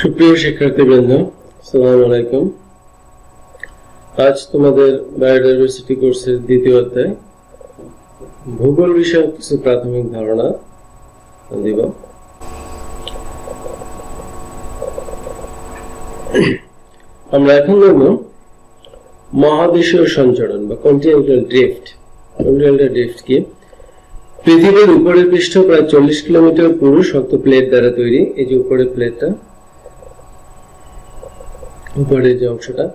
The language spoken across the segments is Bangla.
সুপ্রিয় শিক্ষার্থীবৃন্দ, আসসালামু আলাইকুম। আজ তোমাদের বায়োডাইভার্সিটি কোর্সের দ্বিতীয় অধ্যায় ভূগোল বিষয়ক কিছু প্রাথমিক ধারণা দিব। আমরা এখন দেখব মহাদেশীয় সঞ্চরণ বা কন্টিনেন্টাল ড্রিফট। কন্টিনেন্টাল ড্রিফট কি? পৃথিবীর উপরের পৃষ্ঠ প্রায় 40 কিলোমিটার পুরু শক্ত প্লেট দ্বারা তৈরি। এই যে উপরের প্লেটটা, উপরের যে অংশটা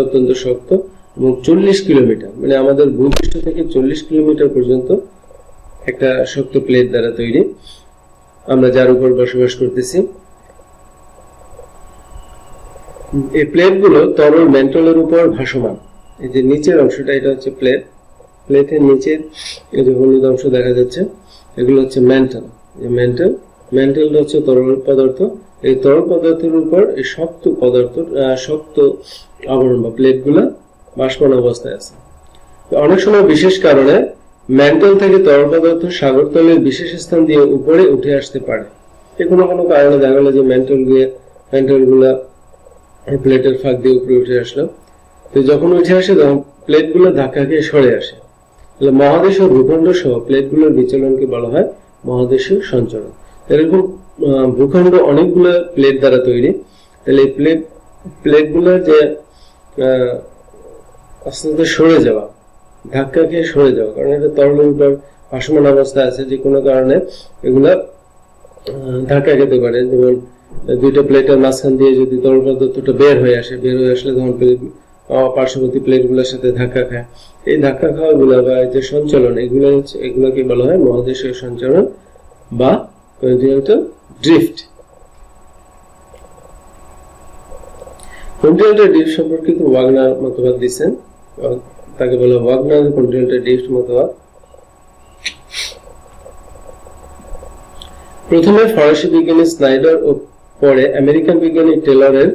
অত্যন্ত শক্ত এবং 40 কিলোমিটার, মানে আমাদের ভূপৃষ্ঠ থেকে 40 কিলোমিটার পর্যন্ত একটা শক্ত প্লেট দ্বারা তৈরি, আমরা যার উপর বসবাস করতেছি। এই প্লেটগুলো তরল ম্যান্টলের উপর ভাসমান। এই যে নিচের অংশটা, এটা হচ্ছে প্লেট। প্লেটের নিচের এই যে হলুদ অংশ দেখা যাচ্ছে, এগুলো হচ্ছে ম্যান্টল। ম্যান্টলটা হচ্ছে তরল পদার্থ। এই তরল পদার্থের উপর এই শক্ত আবরণ বা প্লেটগুলো ভাসমান অবস্থায় আছে। অনেক সময় বিশেষ কারণে ম্যান্টল থেকে তরল পদার্থ সাগর তলের বিশেষ স্থান দিয়ে উপরে উঠে আসতে পারে। কোনো কারণে দেখা গেল যে ম্যান্টলগুলা প্লেটের ফাঁক দিয়ে উপরে উঠে আসলো। তো যখন উঠে আসে তখন প্লেটগুলো ধাক্কা খেয়ে সরে আসে। তাহলে মহাদেশ ও ভূখণ্ড সহ প্লেটগুলোর বিচলনকে বলা হয় মহাদেশীয় সঞ্চরণ। এরকম ভূখণ্ড অনেকগুলো প্লেট দ্বারা তৈরি। তাহলে এই প্লেটগুলোর যে আস্তে আস্তে সরে যাওয়া, ধাক্কা খেয়ে সরে যাওয়া, কারণ এটা তরলের উপর ভাসমান অবস্থা আছে, যে কোনো কারণে এগুলা ধাক্কা খেতে পারে। যেমন দুইটা প্লেটের মাঝখান দিয়ে যদি তরল পদার্থটা বের হয়ে আসলে তখন পার্শ্ববর্তী প্লেটগুলোর সাথে ধাক্কা খায়। এই ধাক্কা খাওয়া গুলা বা যে সঞ্চালন, এগুলোকে বলা হয় মহাদেশীয় সঞ্চালন বা কন্টিনেন্টাল ড্রিফট। কন্টিনেন্টাল ড্রিফট সম্পর্কিত ওয়াগনার মতবাদ দিচ্ছেন, তাকে বলা হয় ওয়াগনার কন্টিনেন্টাল ড্রিফট মতবাদ। প্রথমে ফরাসি বিজ্ঞানী স্নাইডার ও পরে আমেরিকান বিজ্ঞানী টেলরের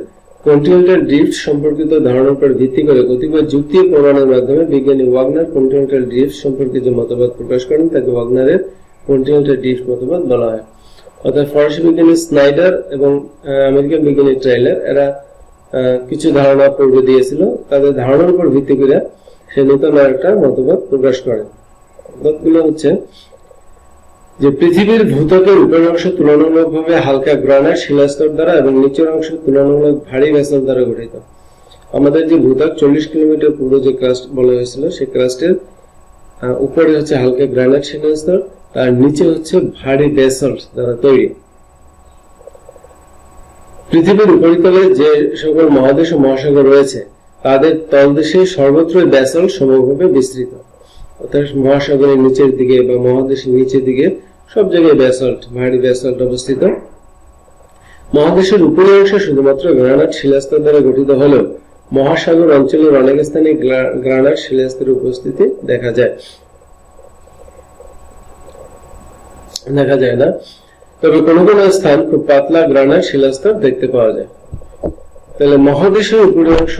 কন্টিনেন্টাল ড্রিফট সম্পর্কিত ধারণার উপর ভিত্তি করে কতিপয় যুক্তি ও প্রমাণের মাধ্যমে বিজ্ঞানী ওয়াগনার কন্টিনেন্টাল ড্রিফট সম্পর্কিত মতবাদ প্রকাশ করেন। তাকে ওয়াগনারের কন্টিনেন্টাল ড্রিফট মতবাদ বলা হয়। অর্থাৎ ফরাসি বিজ্ঞানী স্নাইডার এবং আমেরিকান বিজ্ঞানী টেইলর এরা কিছু ধারণা পূর্বে দিয়েছিল, তাদের ধারণার উপর ভিত্তি করে সে নতুন একটা মতবাদ প্রকাশ করেন। মতবাদগুলো হচ্ছে যে পৃথিবীর ভূত্বকের উপরের অংশ তুলনামূলকভাবে হালকা গ্রানাইট শিলাস্তর দ্বারা এবং নিচের অংশ তুলনামূলক ভারী ব্যাসল্ট দ্বারা গঠিত। আমাদের যে ভূত্বক 40 কিলোমিটার পুরো যে ক্রাস্ট বলা হয়েছিল, সেই ক্রাস্টের উপরে হচ্ছে হালকা গ্রানাইট শিলাস্তর, আর নিচে হচ্ছে ভারী ব্যাসল্ট দ্বারা তৈরি। পৃথিবীর উপরিতলে যে সকল মহাদেশ ও মহাসাগর রয়েছে তাদের তলদেশে সর্বত্রই ব্যাসল্ট সমভাবে বিস্তৃত। অর্থাৎ মহাসাগরের নিচের দিকে বা মহাদেশের নিচের দিকে সব জায়গায় ভারী ব্যাসল্ট অবস্থিত। মহাদেশের উপরের অংশ শুধুমাত্র গ্রানাইট শিলাস্তর দ্বারা গঠিত হলেও মহাসাগর অঞ্চলের অনেক স্থানে গ্রানাইট শিলাস্তরের উপস্থিতি দেখা যায় না, তবে কোন স্থান খুব পাতলা গ্রানাইট শিলাস্তর দেখতে পাওয়া যায়। তাহলে মহাদেশের উপরের অংশ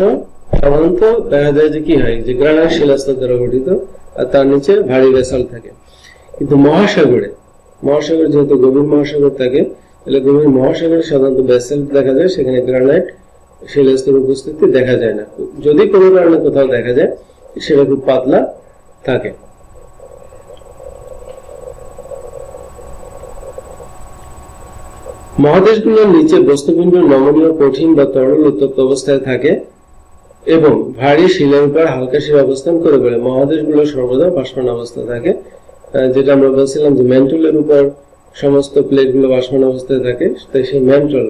সাধারণত দেখা যায় যে কি হয়, যে গ্রানাইট শিলাস্তর দ্বারা গঠিত, আর তার নিচে ভারী ব্যাসল্ট থাকে। কিন্তু মহাসাগর যেহেতু গভীর মহাসাগর থাকে, তাহলে গভীর মহাসাগরে সাধারণত ব্যাসল্ট দেখা যায়, সেখানে গ্রানাইট শিলাস্তর উপস্থিতি দেখা যায় না। যদি কোনো কারণে কোথাও দেখা যায়, সেটা খুব পাতলা থাকে। মহাদেশগুলোর নিচে বস্তুপিণ্ড নমনীয়, কঠিন বা তরল উত্তপ্ত অবস্থায় থাকে এবং ভারী শিলার উপর হালকা শিলা অবস্থান করে বলে মহাদেশগুলো সর্বদা ভাসমান অবস্থায় থাকে। যেটা আমরা বলছিলাম যে ম্যান্টলের উপর সমস্ত প্লেটগুলো ভাসমান অবস্থায় থাকে, তাই সেই ম্যান্টল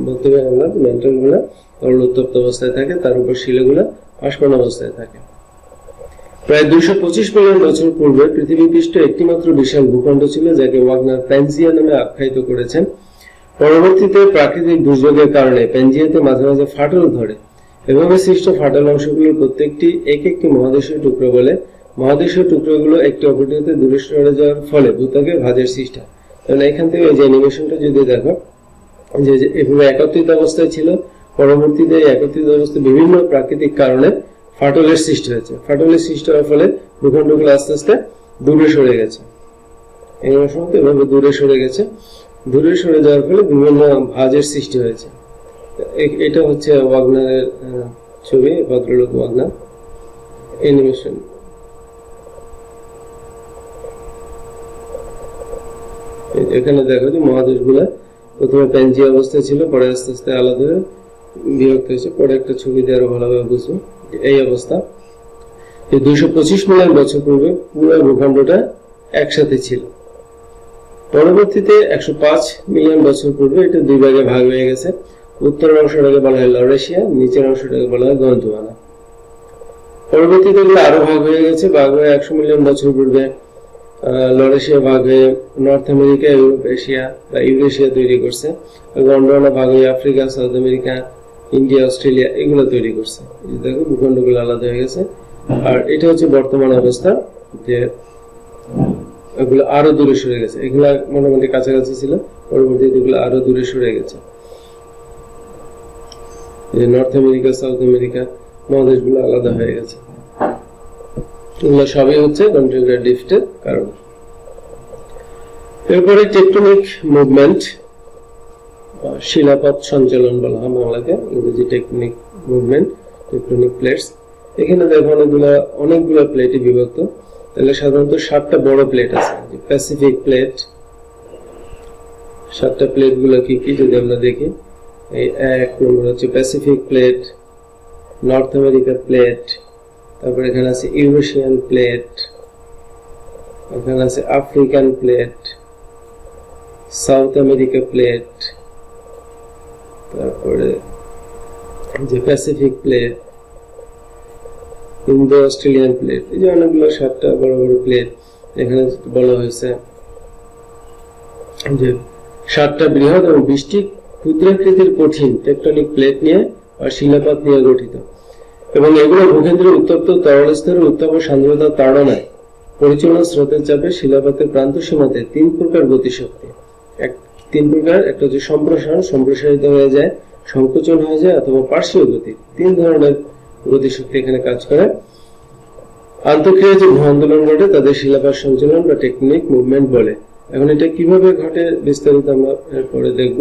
বলতে পারি আমরা, ম্যান্টলগুলো তরল উত্তপ্ত অবস্থায় থাকে, তার উপর শিলাগুলো ভাসমান অবস্থায় থাকে। প্রায় 225 মিলিয়ন বছর পূর্বে পৃথিবী পৃষ্ঠে একটিমাত্র বিশাল ভূখণ্ড ছিল, যাকে ওয়াগনার প্যানজিয়া নামে আখ্যায়িত করেছেন। পরবর্তীতে প্রাকৃতিক দুর্যোগের কারণে প্যানজিয়াতে মাঝে মাঝে ফাটল ধরে। এভাবে সৃষ্ট ফাটল অংশগুলোর প্রত্যেকটি একটি মহাদেশীয় টুকরো বলে। মহাদেশীয় টুকরোগুলো একটি অপরটি হতে দূরে সরে যাওয়ার ফলে ভূত্বকে ভাঁজের সৃষ্টি হয়। এখান থেকে এই যে অ্যানিমেশনটা যদি দেখো, যে এভাবে একত্রিত অবস্থায় ছিল, পরবর্তীতে একত্রিত অবস্থায় বিভিন্ন প্রাকৃতিক কারণে ফাটলের সৃষ্টি হয়েছে। ফাটলের সৃষ্টি হওয়ার ফলে ভূখণ্ডগুলো আস্তে আস্তে দূরে সরে গেছে, এভাবে দূরে সরে গেছে। দূরে সরে যাওয়ার ফলে বিভিন্ন ভাঁজের সৃষ্টি হয়েছে। এটা হচ্ছে ওয়াগনারের ছবি, ভদ্রলোক ওয়াগনার অ্যানিমেশন। এখানে দেখো যে মহাদেশগুলা প্রথমে প্যাঞ্জিয়া অবস্থায় ছিল, পরে আস্তে আস্তে আলাদা হয়ে বিভক্ত হয়েছে। পরে একটা ছবি দিয়ে আরো ভালোভাবে বুঝবো। এই অবস্থা 225 মিলিয়ন বছর পূর্বে পুরো ভূখণ্ডটা একসাথে ছিল। পরবর্তীতে 105 মিলিয়ন বছর পূর্বে এটা দুই ভাগে ভাগ হয়ে গেছে। উত্তরের অংশটাকে বলা হয় লরেশিয়া, নিচের অংশটাকে বলা হয় গন্ডোয়ানা। পরবর্তীতে এগুলো আরো ভাগ হয়ে গেছে। ভাগ হয়ে 100 মিলিয়ন বছর পূর্বে লরেশিয়া ভাগ হয়ে নর্থ আমেরিকা, ইউরোপ, এশিয়া বা ইউরেশিয়া তৈরি করছে। গন্ডোয়ানা ভাগ হয়ে Africa, south America, India, Australia এগুলো তৈরি করছে। দেখো ভূখণ্ডগুলো আলাদা হয়ে গেছে। আর এটা হচ্ছে বর্তমান অবস্থা, যে এগুলো আরো দূরে সরে গেছে। এগুলা মোটামুটি কাছাকাছি ছিল, পরবর্তীতে এগুলো আরো দূরে সরে গেছে। নর্থ আমেরিকা, সাউথ আমেরিকা মহাদেশগুলো আলাদা হয়ে গেছে। এগুলো সবই হচ্ছে কন্টিনেন্টাল ড্রিফটের কারণ। এরপরে টেকটনিক মুভমেন্ট, শিলাপাত সঞ্চালন বলা হয় বাংলাতে, ইংরেজি টেকটনিক মুভমেন্ট, টেকটনিক প্লেটস। এখানে দেখো অনেকগুলো প্লেটে বিভক্ত। তাহলে সাধারণত 7টা বড় প্লেট আছে, প্যাসিফিক প্লেট। 7টা প্লেট গুলো কি কি যদি আমরা দেখি, এই 1 নম্বর হচ্ছে Pacific plate, north America plate, তারপর এখানে আছে ইউরেশিয়ান প্লেট, এখানে আছে African plate, south America plate, তারপরে যে Pacific plate, Indo Australian plate. এই যে অনেকগুলো 7টা বড় বড় প্লেট। এখানে বলা হয়েছে যে 7টা বৃহৎ এবং 20টি ক্ষুদ্রাকৃতির কঠিন টেকটনিক প্লেট নিয়ে আর শিলাপাত নিয়ে গঠিত, এবং এগুলো ভূকেন্দ্রের উত্তপ্ত তরল স্তরের উত্তাপ ও সান্দ্রতার তাড়নায় পরিচালনা স্রোতের চাপে শিলাপাতের প্রান্ত সীমাতে 3 প্রকার গতিশক্তি। 3 প্রকার, একটা হচ্ছে সম্প্রসারণ, সম্প্রসারিত হয়ে যায়, সংকোচন হয়ে যায়, অথবা পার্শ্বীয় গতি। 3 ধরনের গতিশক্তি এখানে কাজ করে। আন্তঃক্রিয়া যে ভূ আন্দোলন ঘটে তাদের শিলাপাত সঞ্চালন বা টেকটনিক মুভমেন্ট বলে। এখন এটা কিভাবে ঘটে বিস্তারিত আমরা পরে দেখব,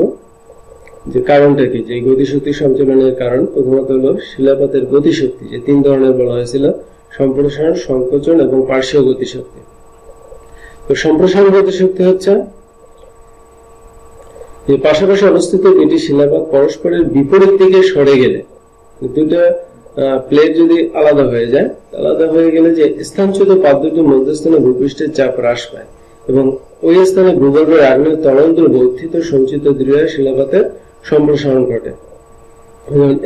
যে কারণটা কি, যে গতিশক্তি সঞ্চালনের কারণ। প্রথমত হলো শিলাপাতের গতিশক্তি, যে 3 ধরনের বলা হয়েছিল, সম্প্রসারণ, সংকোচন এবং পার্শ্বীয় গতিশক্তি। তো সম্প্রসারণ গতিশক্তি হচ্ছে যে পাশাপাশি অবস্থিত দুটি শিলাপাত পরস্পরের বিপরীত দিকে সরে গেলে, দুটো প্লেট যদি আলাদা হয়ে যায়, আলাদা হয়ে গেলে যে স্থানচ্যুত পাত দুটির মধ্যস্থানে ভূপৃষ্ঠের চাপ হ্রাস পায় এবং ওই স্থানে ভূগর্ভের আগ্নেয় তরল দ্রব্য উত্থিত সঞ্চিত দৃঢ় শিলাপাতের সম্প্রসারণ ঘটে।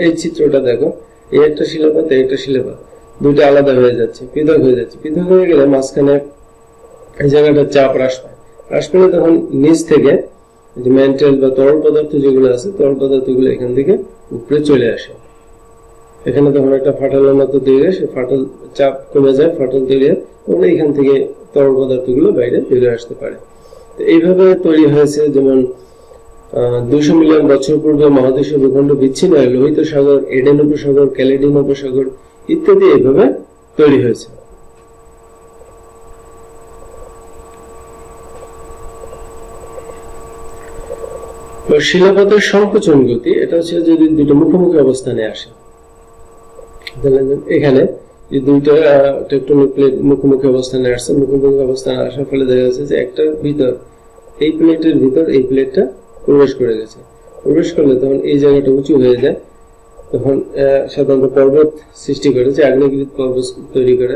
এই চিত্রটা দেখো, এই একটা শিলাপাত, এই একটা শিলাপাত, দুইটা আলাদা হয়ে যাচ্ছে, পৃথক হয়ে যাচ্ছে। পৃথক হয়ে গেলে মাঝখানে এই জায়গাটা চাপ হ্রাস পায়। হ্রাস পেলে তখন নিচ থেকে যে মেন্টাল বা তরল পদার্থ যেগুলো আছে, তরল পদার্থগুলো এখান থেকে উপরে চলে আসে। এখানে তখন একটা ফাটলের মতো তৈরি হয়, সে ফাটল চাপ কমে যায়, ফাটল তৈরি হয়, তখন এইখান থেকে তরল পদার্থগুলো বাইরে বেরিয়ে আসতে পারে। এইভাবে তৈরি হয়েছে। যেমন 200 মিলিয়ন বছর পূর্বে মহাদেশীয় ভূখণ্ড বিচ্ছিন্ন হয়, লোহিত সাগর, এডেন উপসাগর, ক্যালেডিন উপসাগর ইত্যাদি এইভাবে তৈরি হয়েছে। শিলাপাতের সংকোচন গতি, এটা হচ্ছে যদি দুটো মুখোমুখি অবস্থানে আসে। এখানে যে দুইটা টেকটনিক প্লেট মুখোমুখি অবস্থানে আসছে, মুখোমুখি অবস্থানে আসার ফলে দেখা যাচ্ছে যে একটা ভিতর, এই প্লেটের ভিতর এই প্লেটটা প্রবেশ করে গেছে। প্রবেশ করলে তখন এই জায়গাটা উঁচু হয়ে যায়, তখন সাধারণত পর্বত সৃষ্টি করে, যে আগ্নেয়গিরি পর্বত তৈরি করে।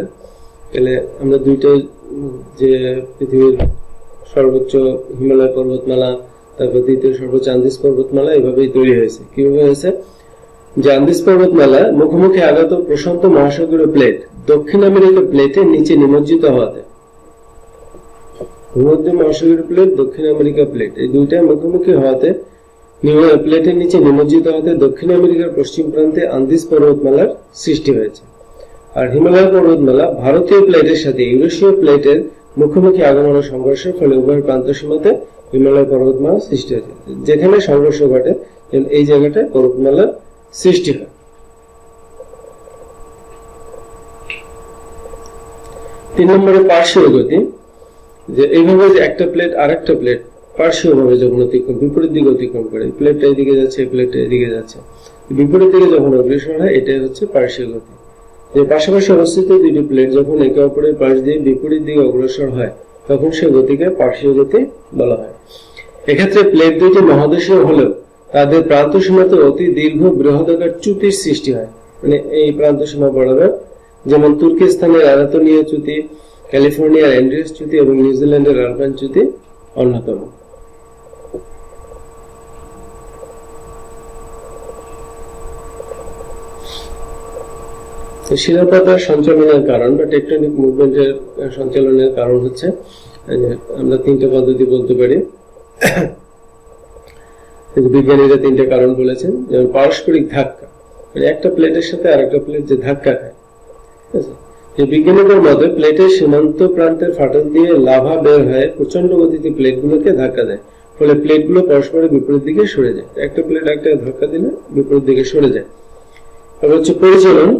তাহলে আমরা দুইটা, যে পৃথিবীর সর্বোচ্চ হিমালয় পর্বতমালা, তারপর দ্বিতীয় সর্বোচ্চ আন্দিজ পর্বতমালা, এভাবেই তৈরি হয়েছে। কিভাবে হয়েছে, যে আন্দিজ পর্বতমালা মুখোমুখি আগত প্রশান্ত মহাসাগরীয় প্লেট দক্ষিণ আমেরিকা প্লেটের নিচে নিমজ্জিত হওয়াতে, ভূমধ্য মহাসাগরীয় প্লেট, দক্ষিণ আমেরিকা প্লেট, এই দুইটা মুখোমুখি হওয়াতে, প্লেটের নিচে নিমজ্জিত হওয়াতে দক্ষিণ আমেরিকার পশ্চিম প্রান্তে আন্দিজ পর্বতমালার সৃষ্টি হয়েছে। আর হিমালয় পর্বতমালা ভারতীয় প্লেটের সাথে ইউরেশীয় প্লেটের মুখোমুখি আগমন ও সংঘর্ষের ফলে উভয় প্রান্ত সীমাতে হিমালয় পর্বতমালা সৃষ্টি হয়েছে। যেখানে সংঘর্ষ ঘটে এই জায়গাটায় পর্বতমালার সৃষ্টি হয়। 3 নম্বরে পার্শ্বীয় গতি, যে এইভাবে যে একটা প্লেট আরেকটা প্লেট পার্শ্বীয় ভাবে যখন অতিক্রম, বিপরীত দিকে অতিক্রম করে, প্লেটটা এদিকে যাচ্ছে, প্লেটটা এদিকে যাচ্ছে, বিপরীত দিকে যখন অগ্রসর হয় এটাই হচ্ছে পার্শ্বীয় গতি। যে পাশাপাশি অবস্থিত দুটি প্লেট যখন একে অপরের পাশ দিয়ে বিপরীত দিকে অগ্রসর হয় তখন সে গতিকে পার্শ্বীয় গতি বলা হয়। এক্ষেত্রে প্লেট দুইটি মহাদেশীয় হলেও তাদের প্রান্ত সীমাতে অতি দীর্ঘ বৃহদাকার চ্যুতির সৃষ্টি হয়, মানে এই প্রান্ত সীমা বরাবর, যেমন তুর্কিস্তানের আনাতোলিয়া চ্যুতি, ক্যালিফোর্নিয়ার অ্যান্ড্রিয়াস চ্যুতি এবং নিউজিল্যান্ডের আলপাইন চ্যুতি অন্যতম। শিলাপাতার সঞ্চালনের কারণ বা টেকটনিক মুভমেন্টের সঞ্চালনের কারণ হচ্ছে, আমরা তিনটা পদ্ধতি বলতে পারি, বিজ্ঞানীরা তিনটা কারণ বলেছেন। যেমন পারস্পরিক ধাক্কা, মানে একটা প্লেটের সাথে আরেকটা প্লেট যে ধাক্কা খায়, যে বিজ্ঞানীদের মতে প্লেটের সীমান্ত প্রান্তের ফাটল দিয়ে লাভা বের হয়ে প্রচন্ড গতিতে প্লেটগুলোকে ধাক্কা দেয়, ফলে প্লেটগুলো পরস্পরের বিপরীত দিকে সরে যায়। একটা প্লেট একটা ধাক্কা দিলে বিপরীত দিকে সরে যায়। তারপর হচ্ছে পরিচলন।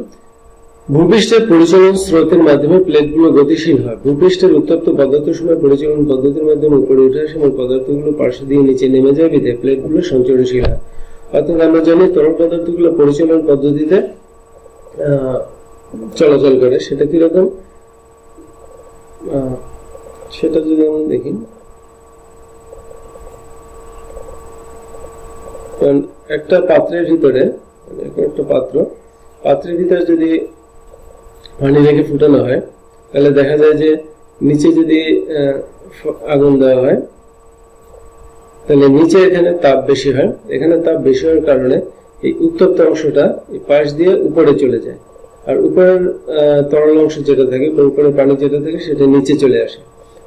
ভূপৃষ্ঠের পরিচলন স্রোতের মাধ্যমে প্লেটগুলো গতিশীল হয়। ভূপৃষ্ঠের উত্তপ্ত পদার্থ সময় পরিচলন পদ্ধতির মাধ্যমে উপরে উঠে আসে এবং পদার্থগুলো পার্শ্ব দিয়ে নিচে নেমে যায়, বিধে প্লেটগুলো সঞ্চরণশীল হয়। অর্থাৎ আমরা জানি তরল পদার্থগুলো পরিচলন পদ্ধতিতে চলাচল করে। সেটা কিরকম, সেটা যদি আমরা দেখি, একটা পাত্রের ভিতরে, একটা পাত্রের ভিতরে যদি পানি রেখে ফুটানো হয় তাহলে দেখা যায় যে নিচে যদি আগুন দেওয়া হয় তাহলে নিচে এখানে তাপ বেশি হয়। এখানে তাপ বেশি হওয়ার কারণে এই উত্তপ্ত অংশটা পাশ দিয়ে উপরে চলে যায়, আর উপরের তরল অংশ যেটা থাকে বা উপরের পানি যেটা থাকে সেটা নিচে চলে আসে।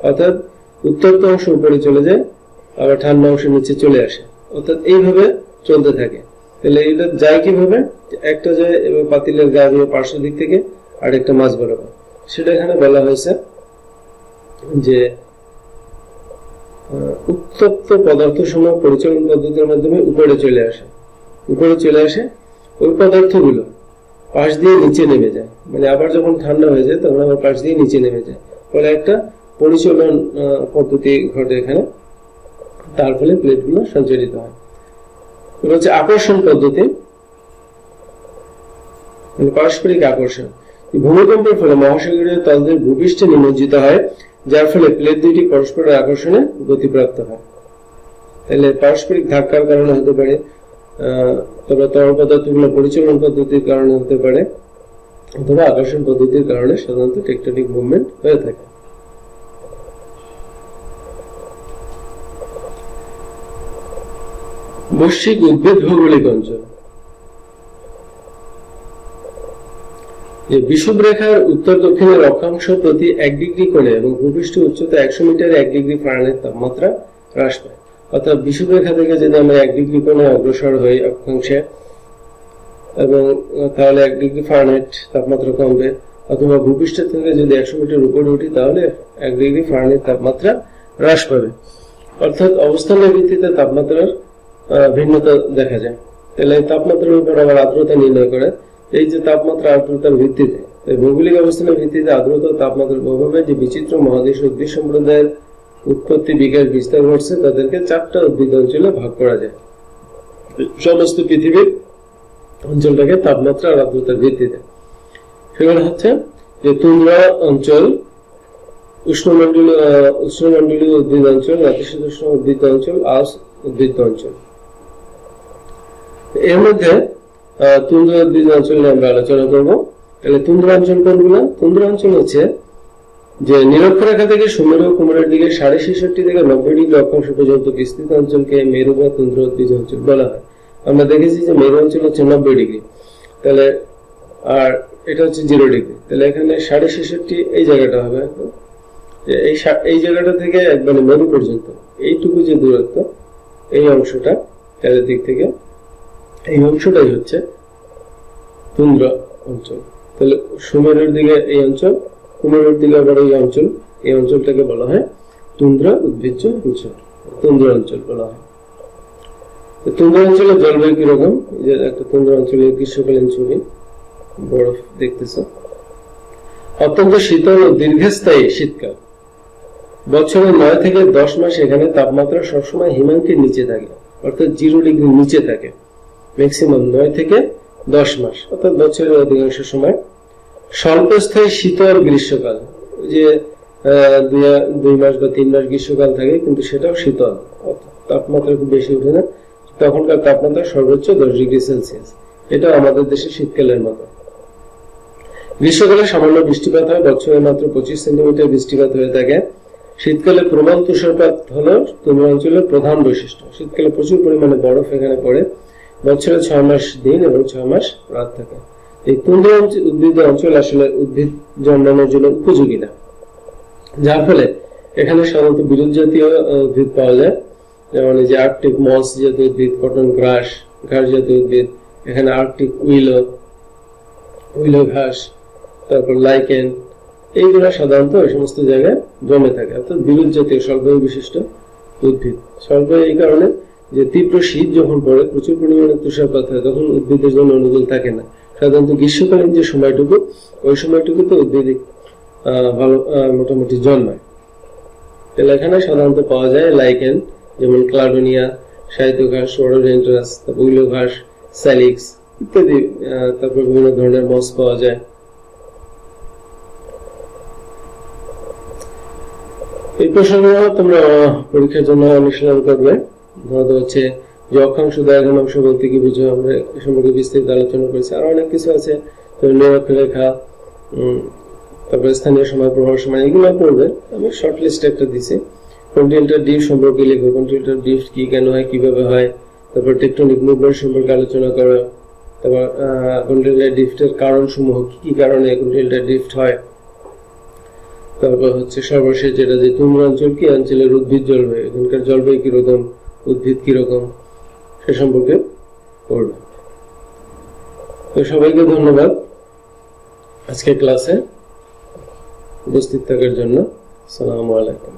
অর্থাৎ উত্তপ্ত অংশ উপরে চলে যায়, আবার ঠান্ডা অংশ নিচে চলে আসে, অর্থাৎ এইভাবে চলতে থাকে। তাহলে এটা যায় কিভাবে, একটা যায় এবং পাতিলের গা দিয়ে পার্শ্ব দিক থেকে আরেকটা মাছ বরাবর। সেটা এখানে বলা হয়েছে যে উত্তপ্ত পদার্থ সমূহ পরিচালন পদ্ধতির মাধ্যমে উপরে চলে আসে, ওই পদার্থগুলো পাশ দিয়ে নিচে নেমে যায়, মানে আবার যখন ঠান্ডা হয়ে যায় তখন আবার পাশ দিয়ে নিচে নেমে যায়, ফলে একটা পরিচালন পদ্ধতি ঘটে এখানে, তার ফলে প্লেটগুলো সঞ্চালিত হয়। এটা হচ্ছে আকর্ষণ পদ্ধতি, মানে পারস্পরিক আকর্ষণ। ভূমিকম্পের ফলে মহাসাগরীয় তলদেশ ভূপৃষ্ঠে নিমজ্জিত হয়, যার ফলে প্লেট দুইটি পরস্পরের আকর্ষণে গতিপ্রাপ্ত হয়। তাহলে পারস্পরিক ধাক্কার কারণে হতে পারে, তবে তরল পদার্থগুলো পরিচালন পদ্ধতির কারণে হতে পারে, অথবা আকর্ষণ পদ্ধতির কারণে সাধারণত টেকটনিক মুভমেন্ট হয়ে থাকে। বৈশ্বিক উদ্ভিদ ভৌগোলিক অঞ্চল। বিষুবরেখার উত্তর দক্ষিণের অক্ষাংশ প্রতি 1 ডিগ্রি কোণে এবং ভূপৃষ্ঠ উচ্চতা 100 মিটারে 1 ডিগ্রি ফারেনহাইট তাপমাত্রা হ্রাস পায়। অর্থাৎ বিষুবরেখা থেকে যদি আমরা 1 ডিগ্রি কোণে অগ্রসর হই অক্ষাংশে, এবং তাহলে 1 ডিগ্রি ফারেনহাইট তাপমাত্রা কমবে, অথবা ভূপৃষ্ঠ থেকে যদি 100 মিটার উপরে উঠি তাহলে 1 ডিগ্রি ফারেনহাইট তাপমাত্রা হ্রাস পাবে। অর্থাৎ অবস্থানের ভিত্তিতে তাপমাত্রার ভিন্নতা দেখা যায়। তাহলে তাপমাত্রার উপর আবার আর্দ্রতা নির্ণয় করে, এই যে তাপমাত্রা আর্দ্রতার ভিত্তিতে, ভৌগোলিক অবস্থানের ভিত্তিতে আর্দ্রতা তাপমাত্রার প্রভাবে যে বিচিত্র মহাদেশ উদ্ভিদ সম্প্রদায়ের উৎপত্তি বিকাশ বিস্তার ঘটছে তাদেরকে 4টা উদ্ভিদ অঞ্চলে ভাগ করা যায়। সমস্ত পৃথিবীর অঞ্চলটাকে তাপমাত্রা আর আর্দ্রতার ভিত্তিতে। সেগুলো হচ্ছে যে তুন্দ্রা অঞ্চল, উষ্ণমন্ডলীয় উদ্ভিদ অঞ্চল, নাতিশীতোষ্ণ উদ্ভিদ অঞ্চল, আর্স উদ্ভিদ অঞ্চল। এর মধ্যে তুন্দ্রা উদ্ভিদ অঞ্চল নিয়ে আমরা আলোচনা করব। তাহলে তুন্দ্রা অঞ্চল কোনগুলো? তুন্দ্রা অঞ্চল হচ্ছে যে নিরক্ষরেখা থেকে সুমেরু কুমেরুর দিকে 66.5 থেকে 90 ডিগ্রি অক্ষাংশ পর্যন্ত বিস্তৃত অঞ্চলকে মেরু বা তুন্দ্রা উদ্ভিদ অঞ্চল বলা হয়। আমরা দেখেছি যে মেরু অঞ্চল হচ্ছে 90 ডিগ্রি, তাহলে আর এটা হচ্ছে 0 ডিগ্রি। তাহলে এখানে 66.5 এই জায়গাটা হবে, এই জায়গাটা থেকে একবারে মেরু পর্যন্ত এইটুকু যে দূরত্ব, এই অংশটা চারিদিক থেকে, এই অংশটাই হচ্ছে তুন্দ্রা অঞ্চল। তাহলে সুমেরুর দিকে এই অঞ্চল, কুমেরুর দিকে আবার এই অঞ্চলটাকে বলা হয় তুন্দ্রা উদ্ভিজ্জ অঞ্চল, তুন্দ্রা অঞ্চল বলা হয়। তুন্দ্রা অঞ্চলের জলবায়ু কিরকম? যে একটা তুন্দ্রা অঞ্চলের গ্রীষ্মকালীন ছবি, বরফ দেখতেছ, অত্যন্ত শীতল ও দীর্ঘস্থায়ী শীতকাল। বছরে 9 থেকে 10 মাস এখানে তাপমাত্রা সবসময় হিমাঙ্কের নিচে থাকে, অর্থাৎ 0 ডিগ্রি নিচে থাকে ম্যাক্সিমাম 9 থেকে 10 মাস, অর্থাৎ বছরের অধিকাংশ সময়। স্বল্পস্থায়ী শীতল গ্রীষ্মকাল, যে 2 মাস বা 3 মাস গ্রীষ্মকাল থাকে, কিন্তু সেটাও শীতল, তাপমাত্রা খুব বেশি ওঠে না, তখনকার তাপমাত্রা সর্বোচ্চ 10 ডিগ্রি সেলসিয়াস। এটা আমাদের দেশে শীতকালের মতো। গ্রীষ্মকালে সামান্য বৃষ্টিপাত হয়, বছরে মাত্র 25 সেন্টিমিটার বৃষ্টিপাত হয়ে থাকে। শীতকালে প্রবল তুষারপাত হলো তুন্দ্রা অঞ্চলের প্রধান বৈশিষ্ট্য। শীতকালে প্রচুর পরিমাণে বরফ এখানে পড়ে, বছরে 6 মাস দিন এবং 6 মাস রাত থাকে। এই তুন্দ্রা উদ্ভিদ অঞ্চল আসলে উদ্ভিদ জন্মানোর জন্য উপযোগী না, যার ফলে এখানে সাধারণত বিরুৎ জাতীয় উদ্ভিদ পাওয়া যায়, যেমন এই যে আর্কটিক মস জাতীয় উদ্ভিদ, কটন ঘাস জাতীয় উদ্ভিদ, এখানে আর্কটিক উইলো ঘাস, তারপর লাইকেন, এইগুলো সাধারণত এই সমস্ত জায়গায় জমে থাকে, অর্থাৎ বিরুৎ জাতীয় স্বল্পবায়ু বিশিষ্ট উদ্ভিদ। স্বল্পবায়ু এই কারণে যে তীব্র শীত যখন পড়ে, প্রচুর পরিমাণে তুষারপাত হয়, তখন উদ্ভিদের জন্য অনুকূল থাকে না। সাধারণত গ্রীষ্মকালীন যে সময়টুকু, ওই সময়টুকুতে উদ্ভিদ ভালো মোটামুটি জন্মায়। তাহলে এখানে সাধারণত পাওয়া যায় লাইকেন, যেমন ক্লাডোনিয়া, সাহিত্য ঘাস, রোডোডেন্ড্রাস, তারপর উইলো ঘাস, স্যালিক্স ইত্যাদি, তারপর বিভিন্ন ধরনের মস পাওয়া যায়। এই প্রসঙ্গে তোমরা পরীক্ষার জন্য অনুশীলন করবে। ধরো হচ্ছে যে অক্ষাংশ দ্বাঘানাংশ বলতে কি বুঝো, আমরা এ সম্পর্কে বিস্তারিত আলোচনা করেছি। আরো অনেক কিছু আছে, নিরক্ষরেখা, তারপরে স্থানীয় সময়, প্রভাব সময়, এগুলো পড়বে। আমি শর্ট লিস্ট একটা দিছি। কন্টিনেন্টাল ড্রিফট সম্পর্কে লিখো, কন্টিনেন্টাল ড্রিফট কি, কেন হয়, কিভাবে হয়। তারপর টেকটনিক মুভমেন্ট সম্পর্কে আলোচনা করো। তারপর কন্টিনেন্টাল ড্রিফটের কারণ সমূহ, কি কারণে কন্টিনেন্টাল ড্রিফট হয়। তারপর হচ্ছে সর্বশেষ যেটা, যে তুন্দ্রা অঞ্চল কি, অঞ্চলের উদ্ভিদ জলবায়ু, এখানকার জলবায়ু কিরকম, উদ্ভিদ কিরকম, সে সম্পর্কে পড়বে। তো সবাইকে ধন্যবাদ আজকে ক্লাসে উপস্থিত থাকার জন্য। আসসালামু আলাইকুম।